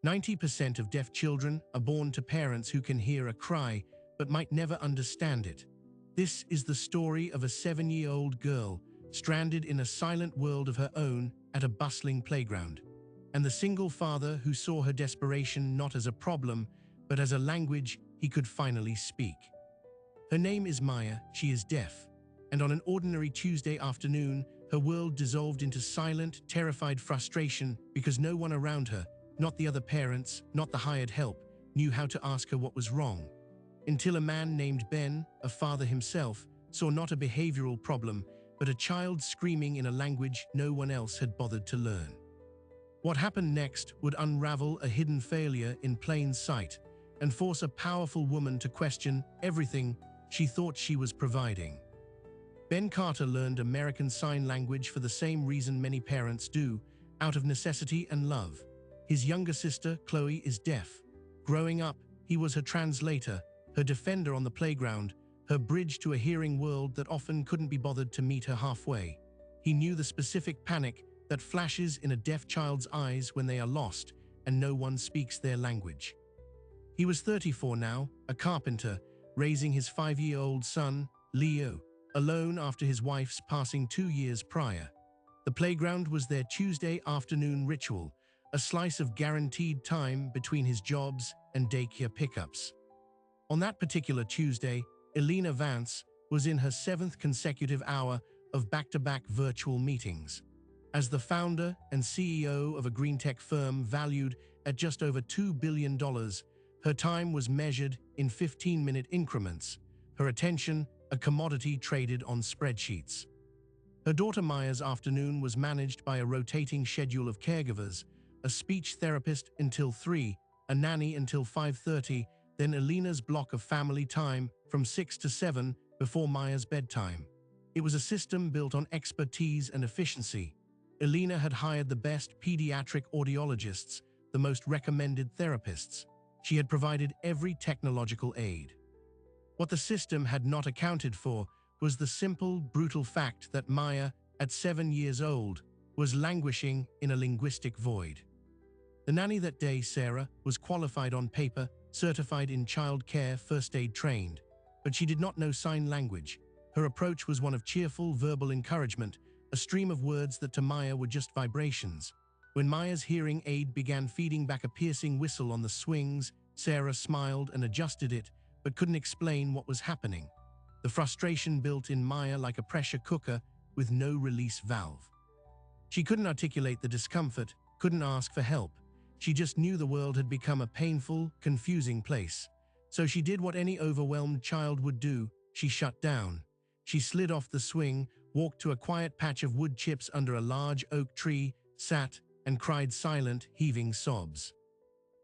90% of deaf children are born to parents who can hear a cry but might never understand it. This is the story of a 7-year-old girl stranded in a silent world of her own at a bustling playground, and the single father who saw her desperation not as a problem but as a language he could finally speak. Her name is Maya, she is deaf, and on an ordinary Tuesday afternoon, her world dissolved into silent, terrified frustration because no one around her, not the other parents, not the hired help, knew how to ask her what was wrong. Until a man named Ben, a father himself, saw not a behavioral problem, but a child screaming in a language no one else had bothered to learn. What happened next would unravel a hidden failure in plain sight and force a powerful woman to question everything she thought she was providing. Ben Carter learned American Sign Language for the same reason many parents do, out of necessity and love. His younger sister, Chloe, is deaf. Growing up, he was her translator, her defender on the playground, her bridge to a hearing world that often couldn't be bothered to meet her halfway. He knew the specific panic that flashes in a deaf child's eyes when they are lost and no one speaks their language. He was 34 now, a carpenter, raising his 5-year-old son, Leo, alone after his wife's passing 2 years prior. The playground was their Tuesday afternoon ritual, a slice of guaranteed time between his jobs and daycare pickups. On that particular Tuesday, Elena Vance was in her 7th consecutive hour of back-to-back virtual meetings. As the founder and CEO of a green tech firm valued at just over $2 billion, her time was measured in 15-minute increments, her attention a commodity traded on spreadsheets. Her daughter Maya's afternoon was managed by a rotating schedule of caregivers, a speech therapist until 3, a nanny until 5:30, then Elena's block of family time from 6 to 7 before Maya's bedtime. It was a system built on expertise and efficiency. Elena had hired the best pediatric audiologists, the most recommended therapists. She had provided every technological aid. What the system had not accounted for was the simple, brutal fact that Maya, at 7 years old, was languishing in a linguistic void. The nanny that day, Sarah, was qualified on paper, certified in child care, first aid trained, but she did not know sign language. Her approach was one of cheerful verbal encouragement, a stream of words that to Maya were just vibrations. When Maya's hearing aid began feeding back a piercing whistle on the swings, Sarah smiled and adjusted it, but couldn't explain what was happening. The frustration built in Maya like a pressure cooker with no release valve. She couldn't articulate the discomfort, couldn't ask for help. She just knew the world had become a painful, confusing place. So she did what any overwhelmed child would do. She shut down. She slid off the swing, walked to a quiet patch of wood chips under a large oak tree, sat, and cried silent, heaving sobs.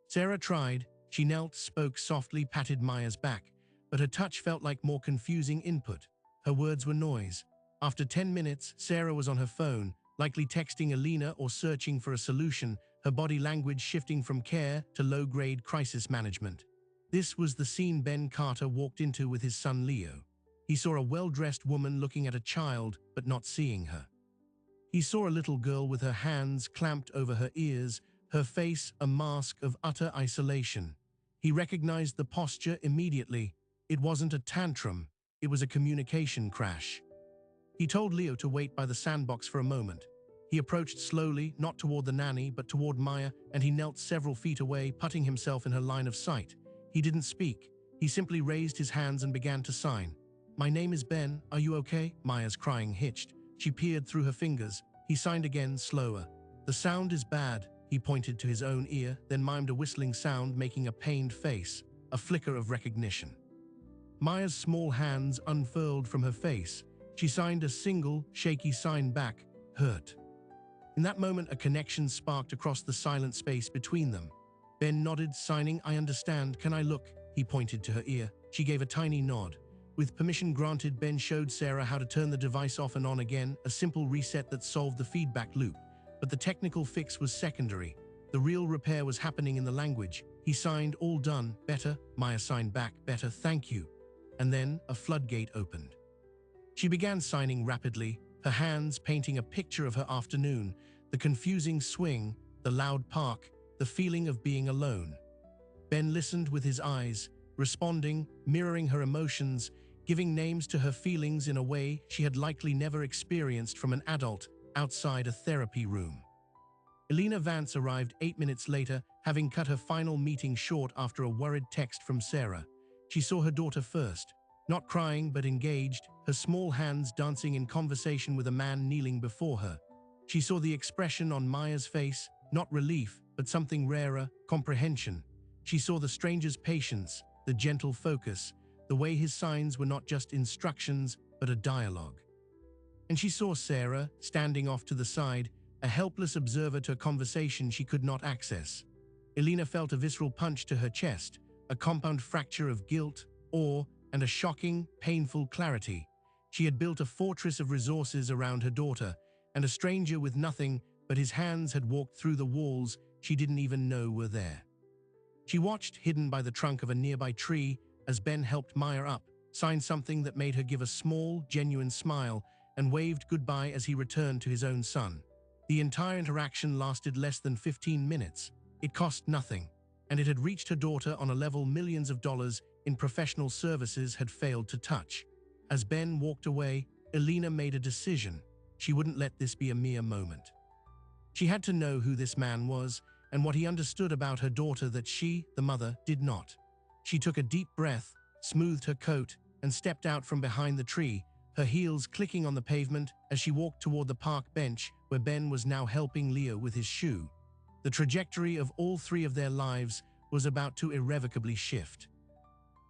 Sarah tried. She knelt, spoke softly, patted Maya's back, but her touch felt like more confusing input. Her words were noise. After 10 minutes, Sarah was on her phone, likely texting Elena or searching for a solution, her body language shifting from care to low-grade crisis management. This was the scene Ben Carter walked into with his son Leo. He saw a well-dressed woman looking at a child, but not seeing her. He saw a little girl with her hands clamped over her ears, her face a mask of utter isolation. He recognized the posture immediately. It wasn't a tantrum, it was a communication crash. He told Leo to wait by the sandbox for a moment. He approached slowly, not toward the nanny, but toward Maya, and he knelt several feet away, putting himself in her line of sight. He didn't speak. He simply raised his hands and began to sign. "My name is Ben, are you okay?" Maya's crying hitched. She peered through her fingers. He signed again, slower. "The sound is bad." He pointed to his own ear, then mimed a whistling sound, making a pained face, a flicker of recognition. Maya's small hands unfurled from her face. She signed a single, shaky sign back, "Hurt." In that moment, a connection sparked across the silent space between them. Ben nodded, signing, "I understand, can I look?" He pointed to her ear. She gave a tiny nod. With permission granted, Ben showed Sarah how to turn the device off and on again, a simple reset that solved the feedback loop. But the technical fix was secondary. The real repair was happening in the language. He signed, "All done, better." Maya signed back, "Better, thank you." And then a floodgate opened. She began signing rapidly, her hands painting a picture of her afternoon, the confusing swing, the loud park, the feeling of being alone. Ben listened with his eyes, responding, mirroring her emotions, giving names to her feelings in a way she had likely never experienced from an adult outside a therapy room. Elena Vance arrived 8 minutes later, having cut her final meeting short after a worried text from Sarah. She saw her daughter first, not crying but engaged, her small hands dancing in conversation with a man kneeling before her. She saw the expression on Maya's face, not relief, but something rarer, comprehension. She saw the stranger's patience, the gentle focus, the way his signs were not just instructions, but a dialogue. And she saw Sarah, standing off to the side, a helpless observer to a conversation she could not access. Elena felt a visceral punch to her chest, a compound fracture of guilt, awe, and a shocking, painful clarity. She had built a fortress of resources around her daughter, and a stranger with nothing but his hands had walked through the walls she didn't even know were there. She watched, hidden by the trunk of a nearby tree, as Ben helped Maya up, signed something that made her give a small, genuine smile, and waved goodbye as he returned to his own son. The entire interaction lasted less than 15 minutes. It cost nothing, and it had reached her daughter on a level millions of dollars in professional services had failed to touch. As Ben walked away, Elena made a decision. She wouldn't let this be a mere moment. She had to know who this man was and what he understood about her daughter that she, the mother, did not. She took a deep breath, smoothed her coat, and stepped out from behind the tree, her heels clicking on the pavement as she walked toward the park bench where Ben was now helping Leo with his shoe. The trajectory of all three of their lives was about to irrevocably shift.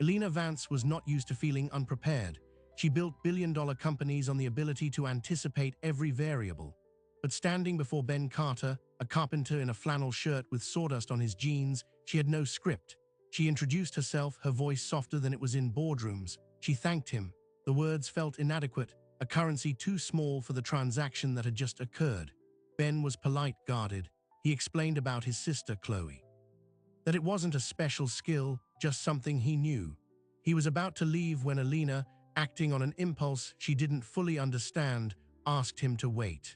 Elena Vance was not used to feeling unprepared. She built billion-dollar companies on the ability to anticipate every variable. But standing before Ben Carter, a carpenter in a flannel shirt with sawdust on his jeans, she had no script. She introduced herself, her voice softer than it was in boardrooms. She thanked him. The words felt inadequate, a currency too small for the transaction that had just occurred. Ben was polite, guarded. He explained about his sister, Chloe. That it wasn't a special skill, just something he knew. He was about to leave when Elena, acting on an impulse she didn't fully understand, asked him to wait.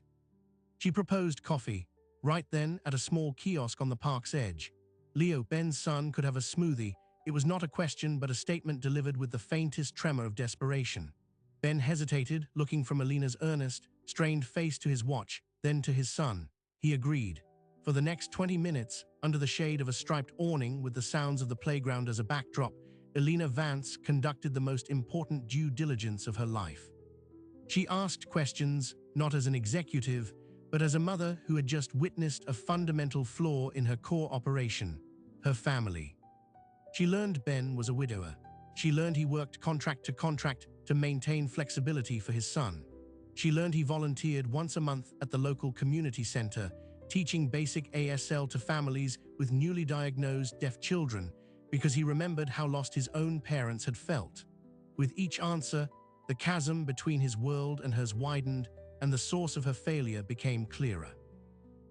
She proposed coffee, right then at a small kiosk on the park's edge. Leo, Ben's son, could have a smoothie. It was not a question but a statement delivered with the faintest tremor of desperation. Ben hesitated, looking from Elena's earnest, strained face to his watch, then to his son. He agreed. For the next 20 minutes, under the shade of a striped awning with the sounds of the playground as a backdrop, Elena Vance conducted the most important due diligence of her life. She asked questions, not as an executive, but as a mother who had just witnessed a fundamental flaw in her core operation, her family. She learned Ben was a widower. She learned he worked contract to maintain flexibility for his son. She learned he volunteered once a month at the local community center, teaching basic ASL to families with newly diagnosed deaf children because he remembered how lost his own parents had felt. With each answer, the chasm between his world and hers widened, and the source of her failure became clearer.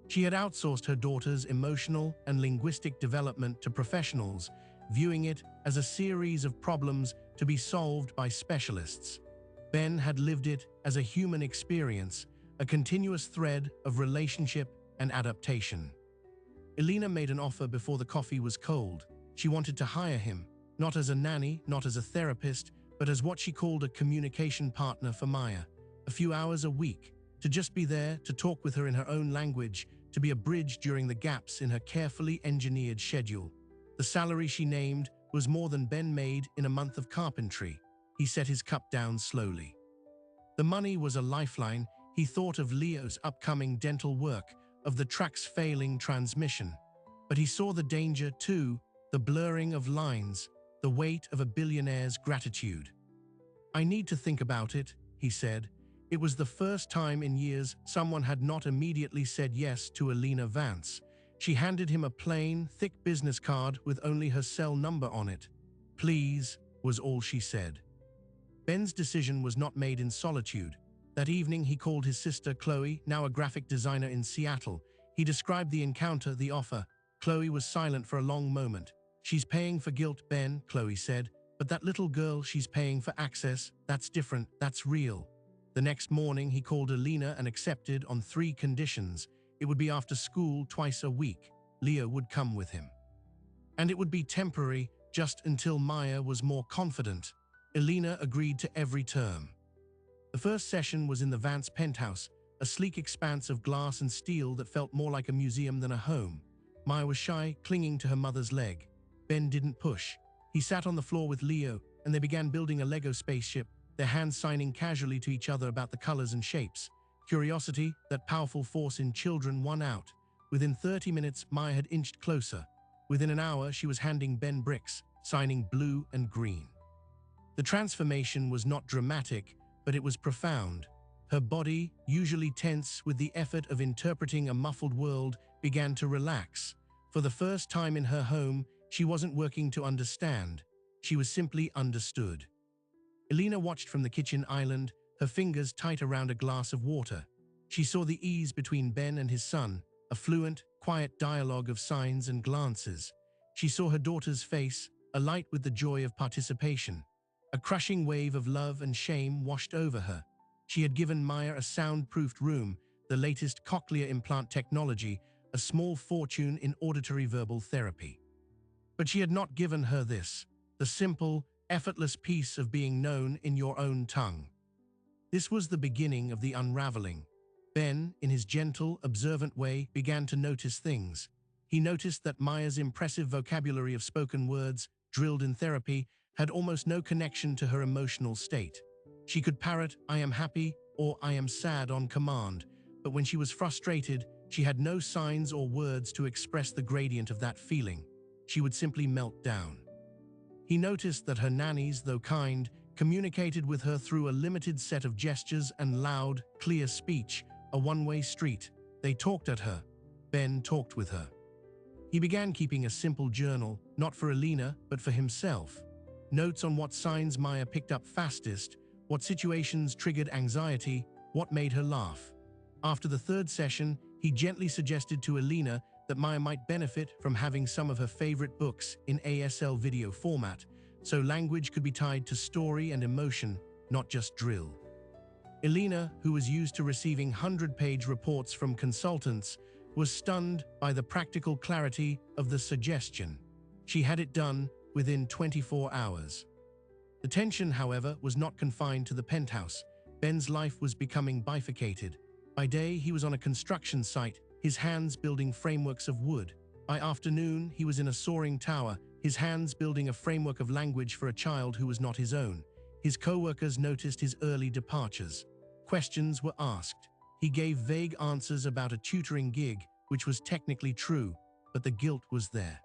She had outsourced her daughter's emotional and linguistic development to professionals, viewing it as a series of problems to be solved by specialists. Ben had lived it as a human experience, a continuous thread of relationship and adaptation. Elena made an offer before the coffee was cold. She wanted to hire him, not as a nanny, not as a therapist, but as what she called a communication partner for Maya. A few hours a week, to just be there, to talk with her in her own language, to be a bridge during the gaps in her carefully engineered schedule. The salary she named was more than Ben made in a month of carpentry. He set his cup down slowly. The money was a lifeline. He thought of Leo's upcoming dental work, of the truck's failing transmission. But he saw the danger too, the blurring of lines, the weight of a billionaire's gratitude. "I need to think about it," he said. It was the first time in years someone had not immediately said yes to Elena Vance. She handed him a plain, thick business card with only her cell number on it. "Please," was all she said. Ben's decision was not made in solitude. That evening he called his sister Chloe, now a graphic designer in Seattle. He described the encounter, the offer. Chloe was silent for a long moment. "She's paying for guilt, Ben," Chloe said. "But that little girl, she's paying for access. That's different, that's real." The next morning he called Elena and accepted on 3 conditions. It would be after school twice a week. Leo would come with him. And it would be temporary, just until Maya was more confident. Elena agreed to every term. The first session was in the Vance penthouse, a sleek expanse of glass and steel that felt more like a museum than a home. Maya was shy, clinging to her mother's leg. Ben didn't push. He sat on the floor with Leo, and they began building a Lego spaceship, their hands signing casually to each other about the colors and shapes. Curiosity, that powerful force in children, won out. Within 30 minutes, Maya had inched closer. Within an hour, she was handing Ben bricks, signing blue and green. The transformation was not dramatic, but it was profound. Her body, usually tense with the effort of interpreting a muffled world, began to relax. For the first time in her home, she wasn't working to understand. She was simply understood. Elena watched from the kitchen island, her fingers tight around a glass of water. She saw the ease between Ben and his son, a fluent, quiet dialogue of signs and glances. She saw her daughter's face, alight with the joy of participation. A crushing wave of love and shame washed over her. She had given Maya a soundproofed room, the latest cochlear implant technology, a small fortune in auditory verbal therapy. But she had not given her this, the simple, effortless peace of being known in your own tongue. This was the beginning of the unraveling. Ben, in his gentle, observant way, began to notice things. He noticed that Maya's impressive vocabulary of spoken words, drilled in therapy, had almost no connection to her emotional state. She could parrot, "I am happy" or "I am sad" on command, but when she was frustrated, she had no signs or words to express the gradient of that feeling. She would simply melt down. He noticed that her nannies, though kind, communicated with her through a limited set of gestures and loud, clear speech, a one-way street. They talked at her. Ben talked with her. He began keeping a simple journal, not for Elena, but for himself. Notes on what signs Maya picked up fastest, what situations triggered anxiety, what made her laugh. After the third session, he gently suggested to Elena that Maya might benefit from having some of her favorite books in ASL video format, so language could be tied to story and emotion, not just drill. Elena, who was used to receiving 100-page reports from consultants, was stunned by the practical clarity of the suggestion. She had it done within 24 hours. The tension, however, was not confined to the penthouse. Ben's life was becoming bifurcated. By day, he was on a construction site, his hands building frameworks of wood. By afternoon, he was in a soaring tower, his hands building a framework of language for a child who was not his own. His co-workers noticed his early departures. Questions were asked. He gave vague answers about a tutoring gig, which was technically true, but the guilt was there.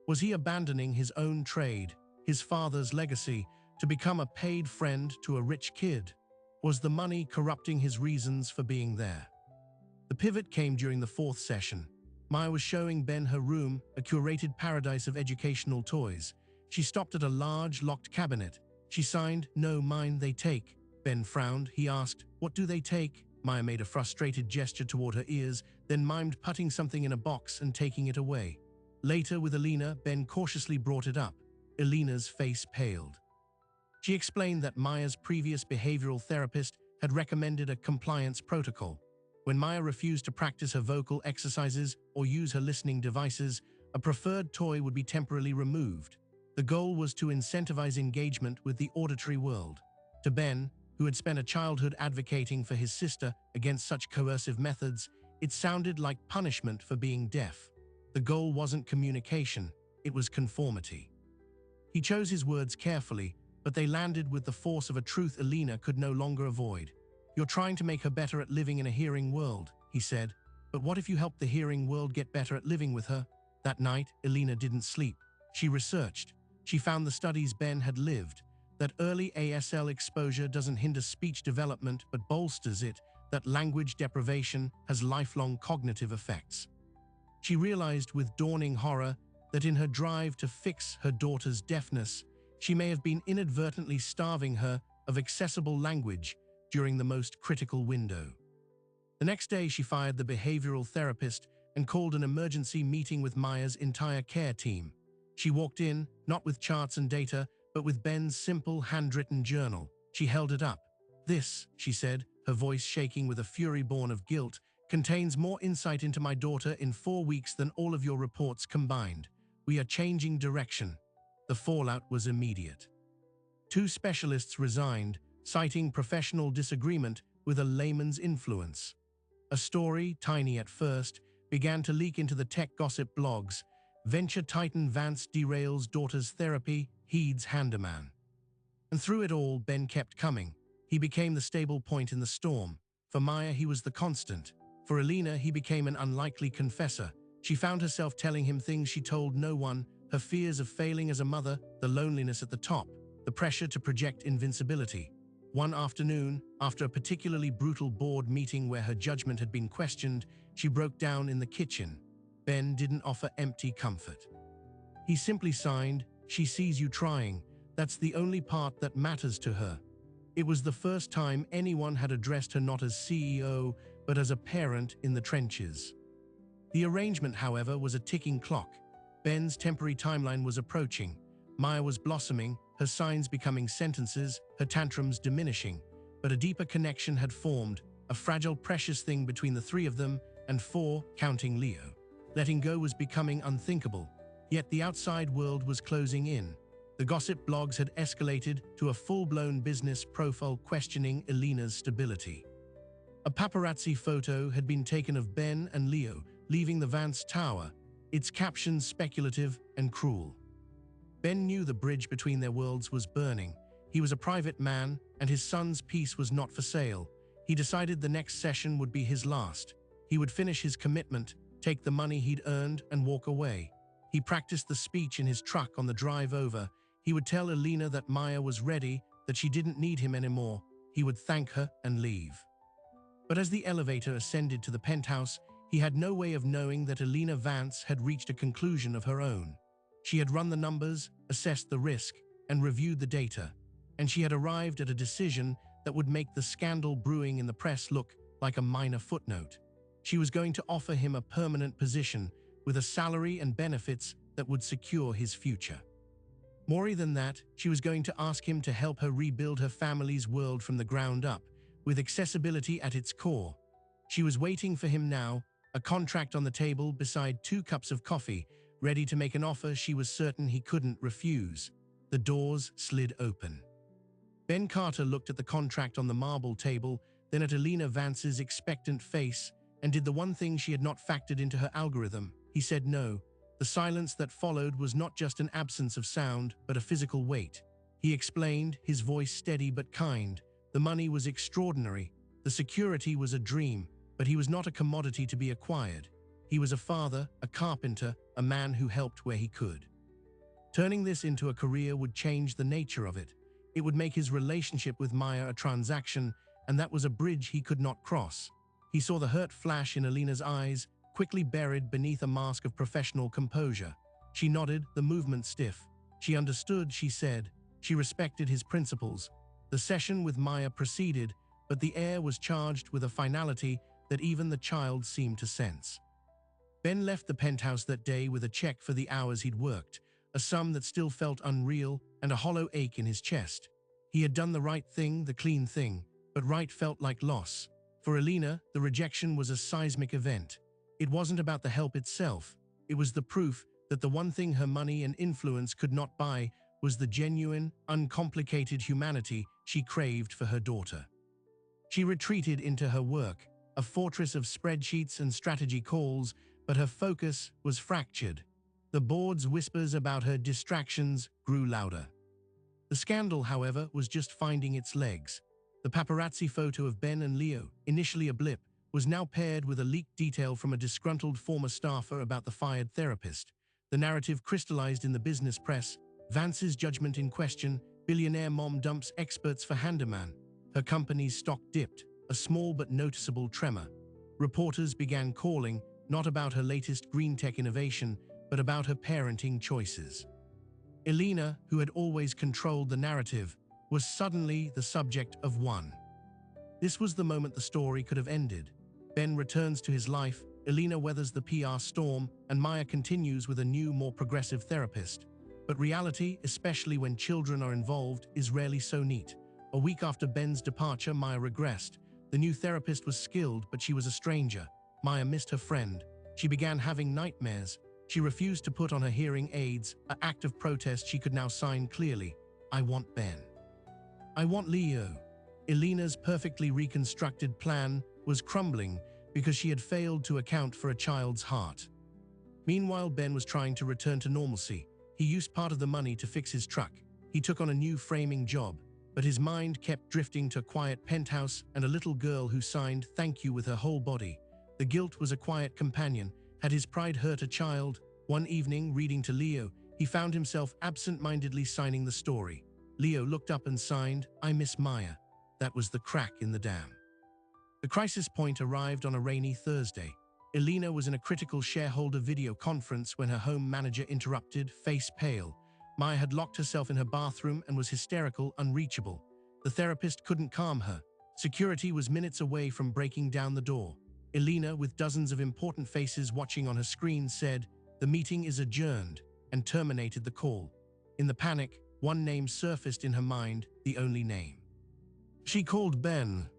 Was he abandoning his own trade, his father's legacy, to become a paid friend to a rich kid? Was the money corrupting his reasons for being there? The pivot came during the fourth session. Maya was showing Ben her room, a curated paradise of educational toys. She stopped at a large, locked cabinet. She signed, "No, mine, they take." Ben frowned. He asked, "What do they take?" Maya made a frustrated gesture toward her ears, then mimed putting something in a box and taking it away. Later, with Elena, Ben cautiously brought it up. Elena's face paled. She explained that Maya's previous behavioral therapist had recommended a compliance protocol. When Maya refused to practice her vocal exercises or use her listening devices, a preferred toy would be temporarily removed. The goal was to incentivize engagement with the auditory world. To Ben, who had spent a childhood advocating for his sister against such coercive methods, it sounded like punishment for being deaf. The goal wasn't communication, it was conformity. He chose his words carefully, but they landed with the force of a truth Elena could no longer avoid. "You're trying to make her better at living in a hearing world," he said. "But what if you help the hearing world get better at living with her?" That night, Elena didn't sleep. She researched. She found the studies Ben had lived, that early ASL exposure doesn't hinder speech development but bolsters it, that language deprivation has lifelong cognitive effects. She realized with dawning horror that in her drive to fix her daughter's deafness, she may have been inadvertently starving her of accessible language during the most critical window. The next day, she fired the behavioral therapist and called an emergency meeting with Maya's entire care team. She walked in, not with charts and data, but with Ben's simple handwritten journal. She held it up. "This," she said, her voice shaking with a fury born of guilt, Contains more insight into my daughter in 4 weeks than all of your reports combined. We are changing direction. The fallout was immediate. 2 specialists resigned, citing professional disagreement with a layman's influence. A story, tiny at first, began to leak into the tech gossip blogs. Venture titan Vance derails daughter's therapy, heeds handyman. And through it all, Ben kept coming. He became the stable point in the storm. For Maya, he was the constant. For Alina, he became an unlikely confessor. She found herself telling him things she told no one, her fears of failing as a mother, the loneliness at the top, the pressure to project invincibility. One afternoon, after a particularly brutal board meeting where her judgment had been questioned, she broke down in the kitchen. Ben didn't offer empty comfort. He simply signed, "She sees you trying. That's the only part that matters to her." It was the first time anyone had addressed her not as CEO, but as a parent in the trenches. The arrangement, however, was a ticking clock. Ben's temporary timeline was approaching. Maya was blossoming, her signs becoming sentences, her tantrums diminishing. But a deeper connection had formed, a fragile, precious thing between the 3 of them, and 4, counting Leo. Letting go was becoming unthinkable, yet the outside world was closing in. The gossip blogs had escalated to a full-blown business profile questioning Alina's stability. A paparazzi photo had been taken of Ben and Leo leaving the Vance Tower, its captions speculative and cruel. Ben knew the bridge between their worlds was burning. He was a private man, and his son's peace was not for sale. He decided the next session would be his last. He would finish his commitment, take the money he'd earned, and walk away. He practiced the speech in his truck on the drive over. He would tell Alina that Maya was ready, that she didn't need him anymore. He would thank her and leave. But as the elevator ascended to the penthouse, he had no way of knowing that Alina Vance had reached a conclusion of her own. She had run the numbers, assessed the risk, and reviewed the data. And she had arrived at a decision that would make the scandal brewing in the press look like a minor footnote. She was going to offer him a permanent position with a salary and benefits that would secure his future. More than that, she was going to ask him to help her rebuild her family's world from the ground up, with accessibility at its core. She was waiting for him now, a contract on the table beside 2 cups of coffee, ready to make an offer she was certain he couldn't refuse. The doors slid open. Ben Carter looked at the contract on the marble table, then at Alina Vance's expectant face, and did the one thing she had not factored into her algorithm. He said no. The silence that followed was not just an absence of sound, but a physical weight. He explained, his voice steady but kind. The money was extraordinary. The security was a dream, but he was not a commodity to be acquired. He was a father, a carpenter, a man who helped where he could. Turning this into a career would change the nature of it. It would make his relationship with Maya a transaction, and that was a bridge he could not cross. He saw the hurt flash in Alina's eyes, quickly buried beneath a mask of professional composure. She nodded, the movement stiff. She understood, she said. She respected his principles. The session with Maya proceeded, but the air was charged with a finality that even the child seemed to sense. Ben left the penthouse that day with a check for the hours he'd worked, a sum that still felt unreal and a hollow ache in his chest. He had done the right thing, the clean thing, but right felt like loss. For Alina, the rejection was a seismic event. It wasn't about the help itself. It was the proof that the one thing her money and influence could not buy was the genuine, uncomplicated humanity she craved for her daughter. She retreated into her work, a fortress of spreadsheets and strategy calls, but her focus was fractured. The board's whispers about her distractions grew louder. The scandal, however, was just finding its legs. The paparazzi photo of Ben and Leo, initially a blip, was now paired with a leaked detail from a disgruntled former staffer about the fired therapist. The narrative crystallized in the business press. Vance's judgment in question. Billionaire mom dumps experts for handyman. Her company's stock dipped, a small but noticeable tremor. Reporters began calling, not about her latest green tech innovation, but about her parenting choices. Alina, who had always controlled the narrative, was suddenly the subject of one. This was the moment the story could have ended. Ben returns to his life, Alina weathers the PR storm, and Maya continues with a new, more progressive therapist. But reality, especially when children are involved, is rarely so neat. A week after Ben's departure, Maya regressed. The new therapist was skilled, but she was a stranger. Maya missed her friend. She began having nightmares. She refused to put on her hearing aids, an act of protest she could now sign clearly. I want Ben. I want Leo. Elena's perfectly reconstructed plan was crumbling because she had failed to account for a child's heart. Meanwhile, Ben was trying to return to normalcy. He used part of the money to fix his truck. He took on a new framing job, but his mind kept drifting to a quiet penthouse and a little girl who signed "thank you" with her whole body. The guilt was a quiet companion. Had his pride hurt a child? One evening, reading to Leo, he found himself absent-mindedly signing the story. Leo looked up and signed, "I miss Maya." That was the crack in the dam. The crisis point arrived on a rainy Thursday. Elena was in a critical shareholder video conference when her home manager interrupted, face pale. Maya had locked herself in her bathroom and was hysterical, unreachable. The therapist couldn't calm her. Security was minutes away from breaking down the door. Elena, with dozens of important faces watching on her screen, said, "The meeting is adjourned," and terminated the call. In the panic, one name surfaced in her mind, the only name. She called Ben.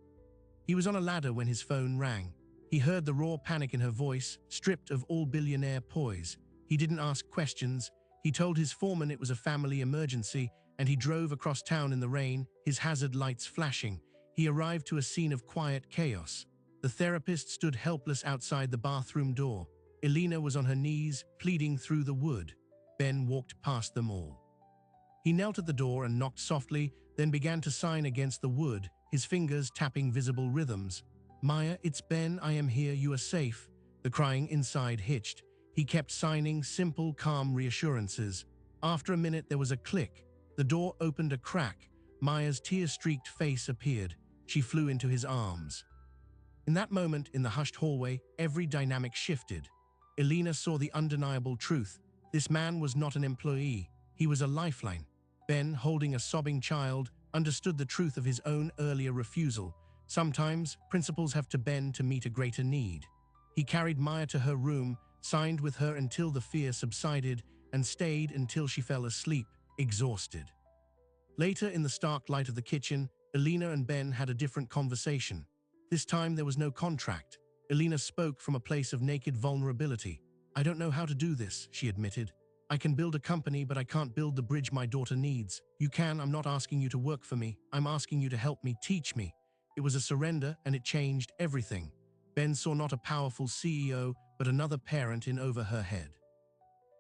He was on a ladder when his phone rang. He heard the raw panic in her voice, stripped of all billionaire poise. He didn't ask questions. He told his foreman it was a family emergency, and he drove across town in the rain, his hazard lights flashing. He arrived to a scene of quiet chaos. The therapist stood helpless outside the bathroom door. Elena was on her knees, pleading through the wood. Ben walked past them all. He knelt at the door and knocked softly, then began to sign against the wood, his fingers tapping visible rhythms. "Maya, it's Ben, I am here, you are safe." The crying inside hitched. He kept signing simple, calm reassurances. After a minute, there was a click. The door opened a crack. Maya's tear-streaked face appeared. She flew into his arms. In that moment, in the hushed hallway, every dynamic shifted. Elena saw the undeniable truth. This man was not an employee. He was a lifeline. Ben, holding a sobbing child, understood the truth of his own earlier refusal. Sometimes, principles have to bend to meet a greater need. He carried Maya to her room, signed with her until the fear subsided, and stayed until she fell asleep, exhausted. Later, in the stark light of the kitchen, Elena and Ben had a different conversation. This time, there was no contract. Elena spoke from a place of naked vulnerability. "I don't know how to do this," she admitted. "I can build a company, but I can't build the bridge my daughter needs. You can. I'm not asking you to work for me. I'm asking you to help me, teach me." It was a surrender, and it changed everything. Ben saw not a powerful CEO, but another parent in over her head.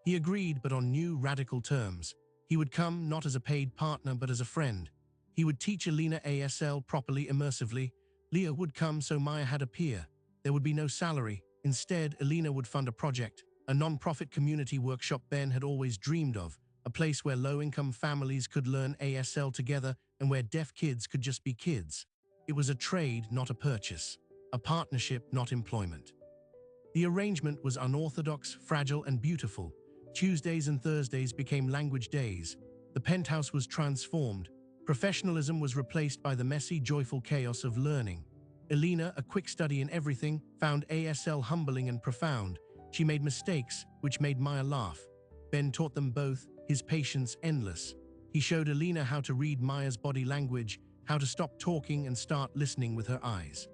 He agreed, but on new, radical terms. He would come not as a paid partner, but as a friend. He would teach Elena ASL properly, immersively. Leo would come so Maya had a peer. There would be no salary. Instead, Elena would fund a project, a non-profit community workshop Ben had always dreamed of, a place where low-income families could learn ASL together and where deaf kids could just be kids. It was a trade, not a purchase. A partnership, not employment. The arrangement was unorthodox, fragile, and beautiful. Tuesdays and Thursdays became language days. The penthouse was transformed. Professionalism was replaced by the messy, joyful chaos of learning. Elena, a quick study in everything, found ASL humbling and profound. She made mistakes, which made Maya laugh. Ben taught them both, his patience endless. He showed Elena how to read Maya's body language, how to stop talking and start listening with her eyes.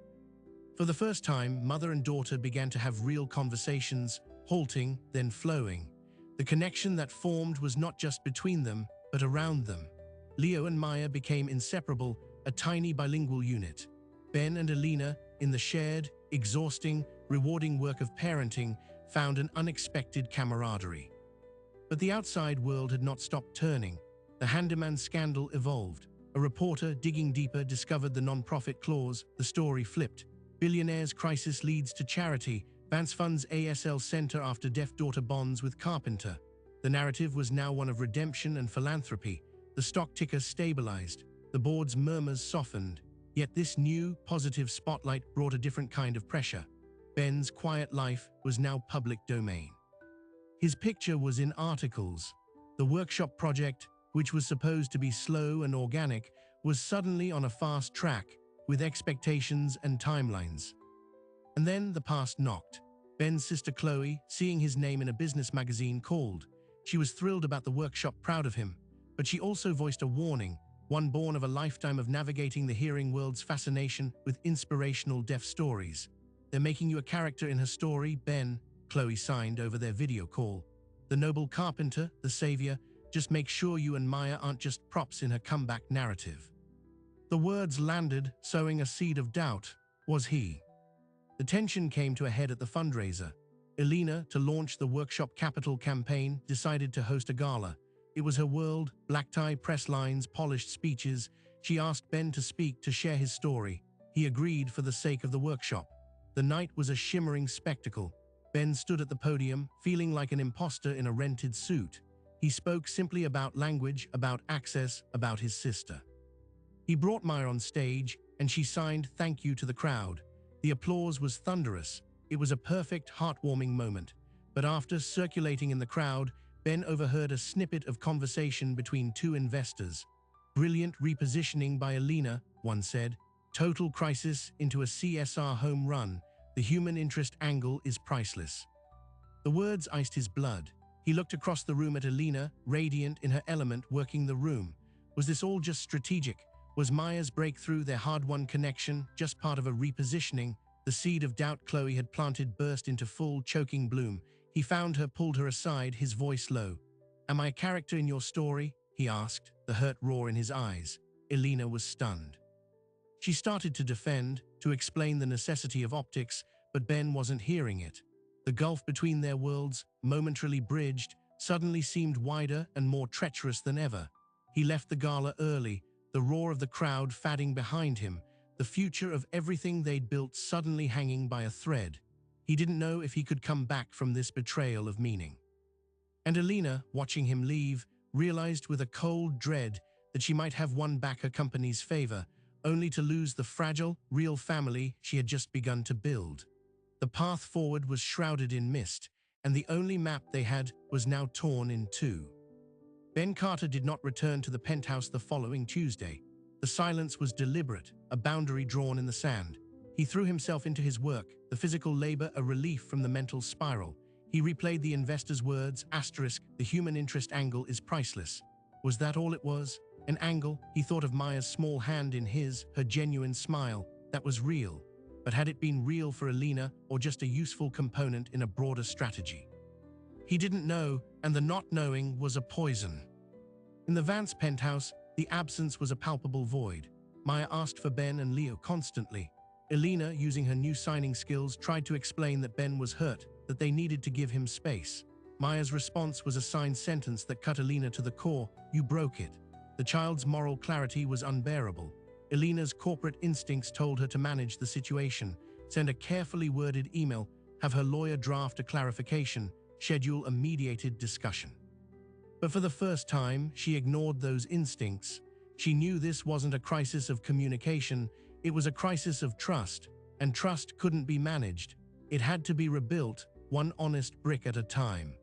For the first time, mother and daughter began to have real conversations, halting, then flowing. The connection that formed was not just between them, but around them. Leo and Maya became inseparable, a tiny bilingual unit. Ben and Elena, in the shared, exhausting, rewarding work of parenting, found an unexpected camaraderie. But the outside world had not stopped turning. The handyman scandal evolved. A reporter, digging deeper, discovered the non-profit clause. The story flipped. Billionaire's crisis leads to charity. Vance funds ASL center after deaf daughter bonds with carpenter. The narrative was now one of redemption and philanthropy. The stock ticker stabilized. The board's murmurs softened. Yet this new, positive spotlight brought a different kind of pressure. Ben's quiet life was now public domain. His picture was in articles. The workshop project, which was supposed to be slow and organic, was suddenly on a fast track, with expectations and timelines. And then the past knocked. Ben's sister Chloe, seeing his name in a business magazine, called. She was thrilled about the workshop, proud of him, but she also voiced a warning, one born of a lifetime of navigating the hearing world's fascination with inspirational deaf stories. They're making you a character in her story, Ben, Chloe signed over their video call. The noble carpenter, the savior, just make sure you and Maya aren't just props in her comeback narrative. The words landed, sowing a seed of doubt. Was he? The tension came to a head at the fundraiser. Elena, to launch the Workshop Capital campaign, decided to host a gala. It was her world, black tie, press lines, polished speeches. She asked Ben to speak, to share his story. He agreed for the sake of the workshop. The night was a shimmering spectacle. Ben stood at the podium, feeling like an imposter in a rented suit. He spoke simply about language, about access, about his sister. He brought Maya on stage, and she signed "Thank you" to the crowd. The applause was thunderous. It was a perfect, heartwarming moment. But after circulating in the crowd, Ben overheard a snippet of conversation between two investors. "Brilliant repositioning by Elena," one said. "Total crisis into a CSR home run. The human interest angle is priceless." The words iced his blood. He looked across the room at Elena, radiant in her element, working the room. Was this all just strategic? Was Maya's breakthrough, their hard-won connection, just part of a repositioning? The seed of doubt Chloe had planted burst into full, choking bloom. He found her, pulled her aside, his voice low. "Am I a character in your story?" he asked, the hurt roar in his eyes. Elena was stunned. She started to defend, to explain the necessity of optics, but Ben wasn't hearing it. The gulf between their worlds, momentarily bridged, suddenly seemed wider and more treacherous than ever. He left the gala early, the roar of the crowd fading behind him, the future of everything they'd built suddenly hanging by a thread. He didn't know if he could come back from this betrayal of meaning. And Elena, watching him leave, realized with a cold dread that she might have won back her company's favor, only to lose the fragile, real family she had just begun to build. The path forward was shrouded in mist, and the only map they had was now torn in two. Ben Carter did not return to the penthouse the following Tuesday. The silence was deliberate, a boundary drawn in the sand. He threw himself into his work, the physical labor a relief from the mental spiral. He replayed the investor's words, asterisk, "The human interest angle is priceless." Was that all it was? An angle? He thought of Maya's small hand in his, her genuine smile. That was real. But had it been real for Elena, or just a useful component in a broader strategy? He didn't know, and the not knowing was a poison. In the Vance penthouse, the absence was a palpable void. Maya asked for Ben and Leo constantly. Elena, using her new signing skills, tried to explain that Ben was hurt, that they needed to give him space. Maya's response was a signed sentence that cut Elena to the core. "You broke it." The child's moral clarity was unbearable. Elena's corporate instincts told her to manage the situation, send a carefully worded email, have her lawyer draft a clarification, schedule a mediated discussion. But for the first time, she ignored those instincts. She knew this wasn't a crisis of communication, it was a crisis of trust, and trust couldn't be managed. It had to be rebuilt, one honest brick at a time.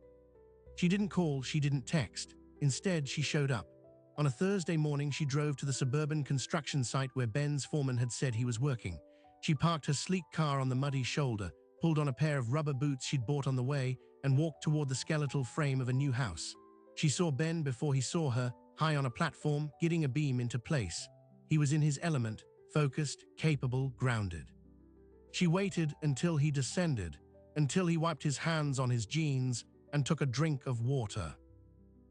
She didn't call, she didn't text. Instead, she showed up. On a Thursday morning, she drove to the suburban construction site where Ben's foreman had said he was working. She parked her sleek car on the muddy shoulder, pulled on a pair of rubber boots she'd bought on the way, and walked toward the skeletal frame of a new house. She saw Ben before he saw her, high on a platform, getting a beam into place. He was in his element, focused, capable, grounded. She waited until he descended, until he wiped his hands on his jeans and took a drink of water.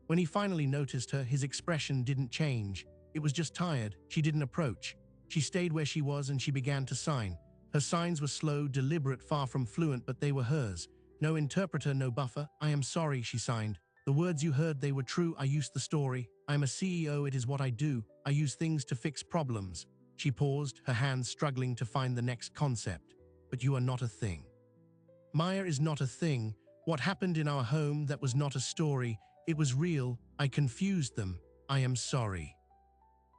When he finally noticed her, his expression didn't change. It was just tired. She didn't approach. She stayed where she was and she began to sign. Her signs were slow, deliberate, far from fluent, but they were hers. No interpreter, no buffer. "I am sorry," she signed. "The words you heard, they were true. I used the story. I'm a CEO, it is what I do. I use things to fix problems." She paused, her hands struggling to find the next concept. "But you are not a thing. Maya is not a thing. What happened in our home, that was not a story. It was real. I confused them. I am sorry."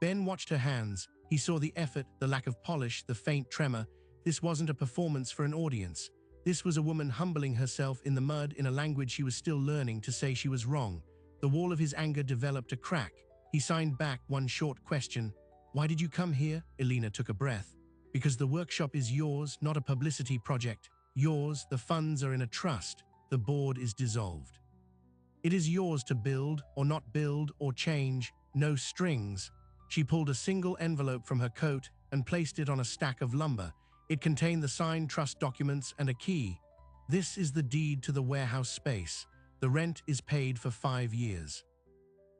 Ben watched her hands. He saw the effort, the lack of polish, the faint tremor. This wasn't a performance for an audience. This was a woman humbling herself in the mud in a language she was still learning, to say she was wrong. The wall of his anger developed a crack. He signed back one short question. "Why did you come here?" Elena took a breath. "Because the workshop is yours, not a publicity project. Yours, the funds are in a trust. The board is dissolved. It is yours to build, or not build, or change. No strings." She pulled a single envelope from her coat and placed it on a stack of lumber. It contained the signed trust documents and a key. This is the deed to the warehouse space. The rent is paid for 5 years.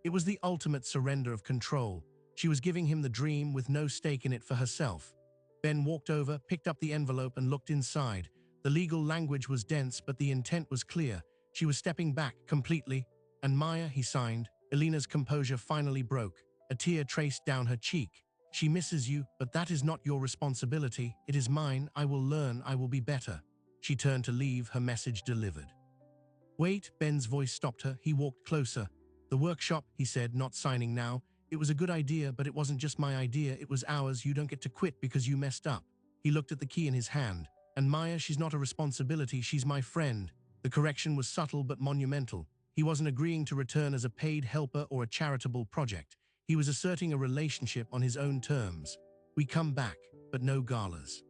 It was the ultimate surrender of control. She was giving him the dream with no stake in it for herself. Ben walked over, picked up the envelope and looked inside. The legal language was dense, but the intent was clear. She was stepping back completely. And Maya, he signed. Elena's composure finally broke. A tear traced down her cheek. She misses you, but that is not your responsibility. It is mine. I will learn. I will be better. She turned to leave, her message delivered. Wait, Ben's voice stopped her. He walked closer. The workshop, he said, not signing now. It was a good idea, but it wasn't just my idea. It was ours. You don't get to quit because you messed up. He looked at the key in his hand. And Maya, she's not a responsibility. She's my friend. The correction was subtle but monumental. He wasn't agreeing to return as a paid helper or a charitable project. He was asserting a relationship on his own terms. We come back, but no galas.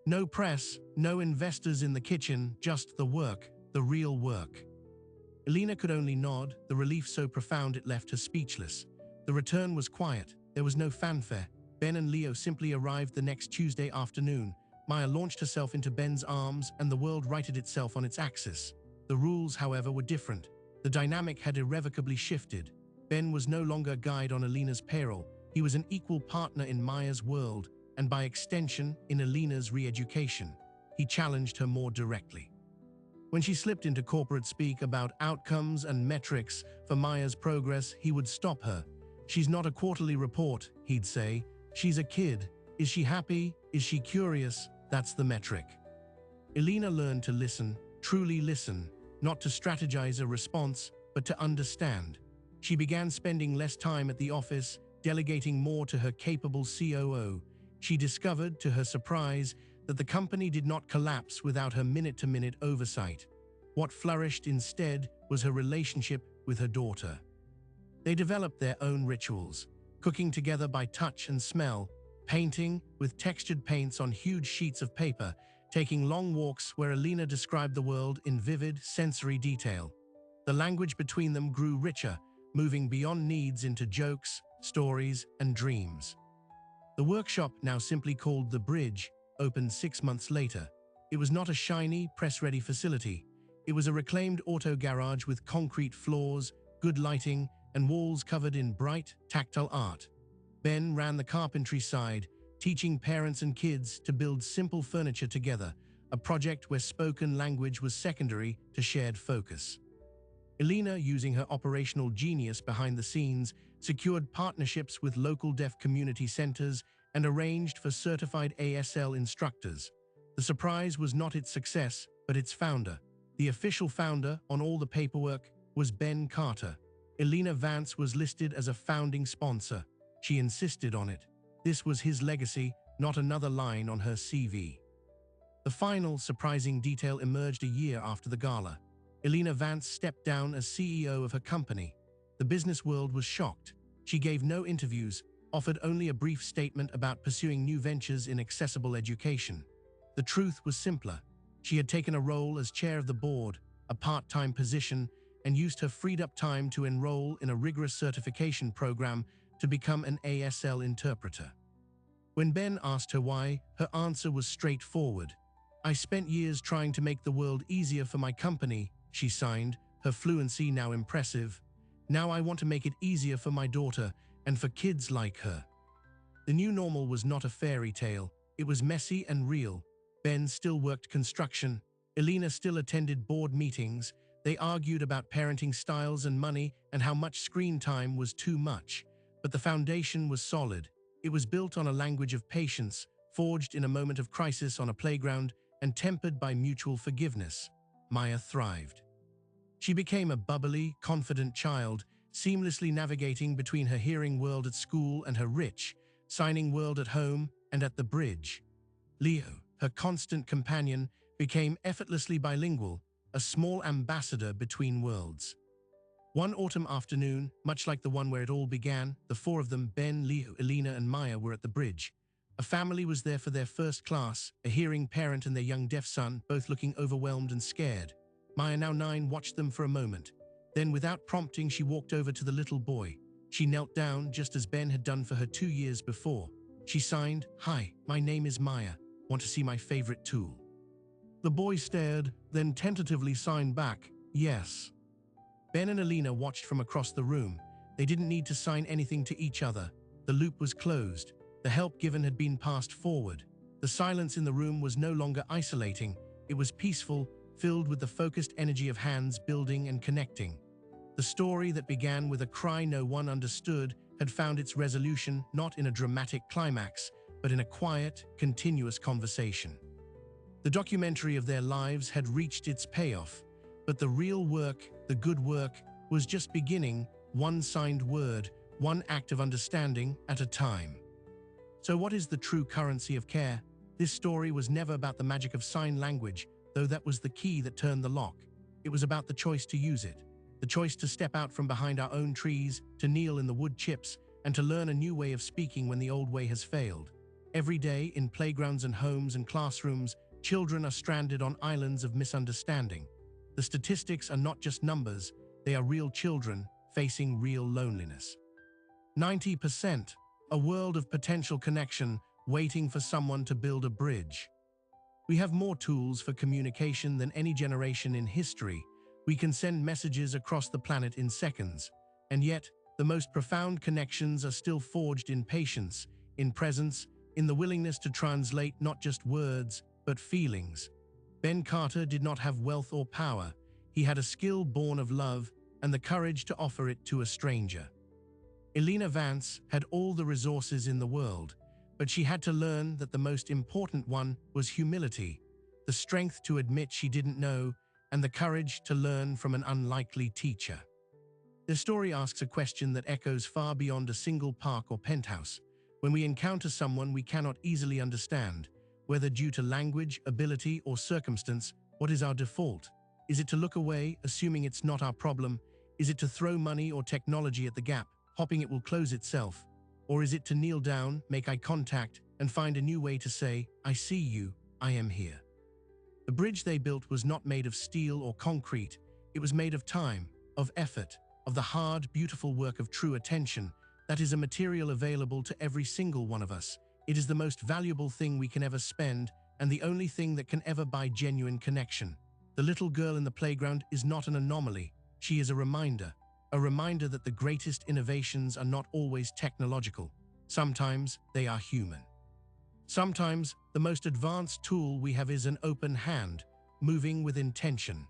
No press, no investors in the kitchen, just the work, the real work. Elena could only nod, the relief so profound it left her speechless. The return was quiet. There was no fanfare. Ben and Leo simply arrived the next Tuesday afternoon. Maya launched herself into Ben's arms, and the world righted itself on its axis. The rules, however, were different. The dynamic had irrevocably shifted. Ben was no longer a guide on Elena's payroll. He was an equal partner in Maya's world, and by extension, in Elena's re-education. He challenged her more directly. When she slipped into corporate speak about outcomes and metrics for Maya's progress, he would stop her. She's not a quarterly report, he'd say. She's a kid. Is she happy? Is she curious? That's the metric. Elena learned to listen, truly listen, not to strategize a response, but to understand. She began spending less time at the office, delegating more to her capable COO. She discovered, to her surprise, that the company did not collapse without her minute-to-minute oversight. What flourished instead was her relationship with her daughter. They developed their own rituals, cooking together by touch and smell, painting with textured paints on huge sheets of paper, taking long walks where Elena described the world in vivid, sensory detail. The language between them grew richer, moving beyond needs into jokes, stories, and dreams. The workshop, now simply called The Bridge, opened 6 months later. It was not a shiny, press-ready facility. It was a reclaimed auto garage with concrete floors, good lighting, and walls covered in bright, tactile art. Ben ran the carpentry side, teaching parents and kids to build simple furniture together, a project where spoken language was secondary to shared focus. Elena, using her operational genius behind the scenes, secured partnerships with local deaf community centers and arranged for certified ASL instructors. The surprise was not its success, but its founder. The official founder, on all the paperwork, was Ben Carter. Elena Vance was listed as a founding sponsor. She insisted on it. This was his legacy, not another line on her CV. The final, surprising detail emerged a year after the gala. Elena Vance stepped down as CEO of her company. The business world was shocked. She gave no interviews, offered only a brief statement about pursuing new ventures in accessible education. The truth was simpler. She had taken a role as chair of the board, a part-time position, and used her freed-up time to enroll in a rigorous certification program to become an ASL interpreter. When Ben asked her why, her answer was straightforward. "I spent years trying to make the world easier for my company," she signed, her fluency now impressive. "Now I want to make it easier for my daughter and for kids like her." The new normal was not a fairy tale. It was messy and real. Ben still worked construction. Elena still attended board meetings. They argued about parenting styles and money and how much screen time was too much. But the foundation was solid. It was built on a language of patience, forged in a moment of crisis on a playground, and tempered by mutual forgiveness. Maya thrived. She became a bubbly, confident child, seamlessly navigating between her hearing world at school and her rich, signing world at home and at the bridge. Leo, her constant companion, became effortlessly bilingual, a small ambassador between worlds. One autumn afternoon, much like the one where it all began, the four of them, Ben, Leo, Elena, and Maya, were at the bridge. A family was there for their first class, a hearing parent and their young deaf son, both looking overwhelmed and scared. Maya, now 9, watched them for a moment. Then, without prompting, she walked over to the little boy. She knelt down, just as Ben had done for her 2 years before. She signed, "Hi, my name is Maya. Want to see my favorite tool?" The boy stared, then tentatively signed back, "Yes." Ben and Alina watched from across the room. They didn't need to sign anything to each other. The loop was closed. The help given had been passed forward. The silence in the room was no longer isolating. It was peaceful, filled with the focused energy of hands building and connecting. The story that began with a cry no one understood had found its resolution not in a dramatic climax, but in a quiet, continuous conversation. The documentary of their lives had reached its payoff, but the real work, the good work, was just beginning, one signed word, one act of understanding at a time. So what is the true currency of care? This story was never about the magic of sign language, though that was the key that turned the lock. It was about the choice to use it, the choice to step out from behind our own trees, to kneel in the wood chips, and to learn a new way of speaking when the old way has failed. Every day, in playgrounds and homes and classrooms, children are stranded on islands of misunderstanding. The statistics are not just numbers, they are real children facing real loneliness. 90%, a world of potential connection waiting for someone to build a bridge. We have more tools for communication than any generation in history. We can send messages across the planet in seconds, and yet the most profound connections are still forged in patience, in presence, in the willingness to translate not just words, but feelings. Ben Carter did not have wealth or power. He had a skill born of love and the courage to offer it to a stranger. Alina Vance had all the resources in the world, but she had to learn that the most important one was humility, the strength to admit she didn't know, and the courage to learn from an unlikely teacher. The story asks a question that echoes far beyond a single park or penthouse. When we encounter someone we cannot easily understand, whether due to language, ability, or circumstance, what is our default? Is it to look away, assuming it's not our problem? Is it to throw money or technology at the gap, hoping it will close itself? Or is it to kneel down, make eye contact, and find a new way to say, "I see you, I am here"? The bridge they built was not made of steel or concrete. It was made of time, of effort, of the hard, beautiful work of true attention. That is a material available to every single one of us. It is the most valuable thing we can ever spend, and the only thing that can ever buy genuine connection. The little girl in the playground is not an anomaly. She is a reminder that the greatest innovations are not always technological. Sometimes they are human. Sometimes the most advanced tool we have is an open hand, moving with intention.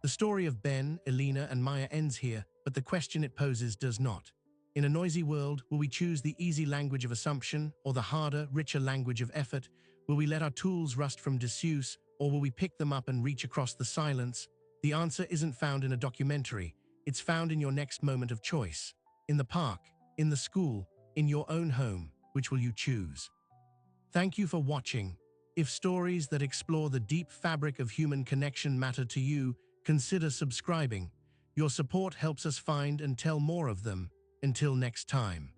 The story of Ben, Alina, and Maya ends here, but the question it poses does not. In a noisy world, will we choose the easy language of assumption or the harder, richer language of effort? Will we let our tools rust from disuse, or will we pick them up and reach across the silence? The answer isn't found in a documentary. It's found in your next moment of choice. In the park, in the school, in your own home. Which will you choose? Thank you for watching. If stories that explore the deep fabric of human connection matter to you, consider subscribing. Your support helps us find and tell more of them. Until next time.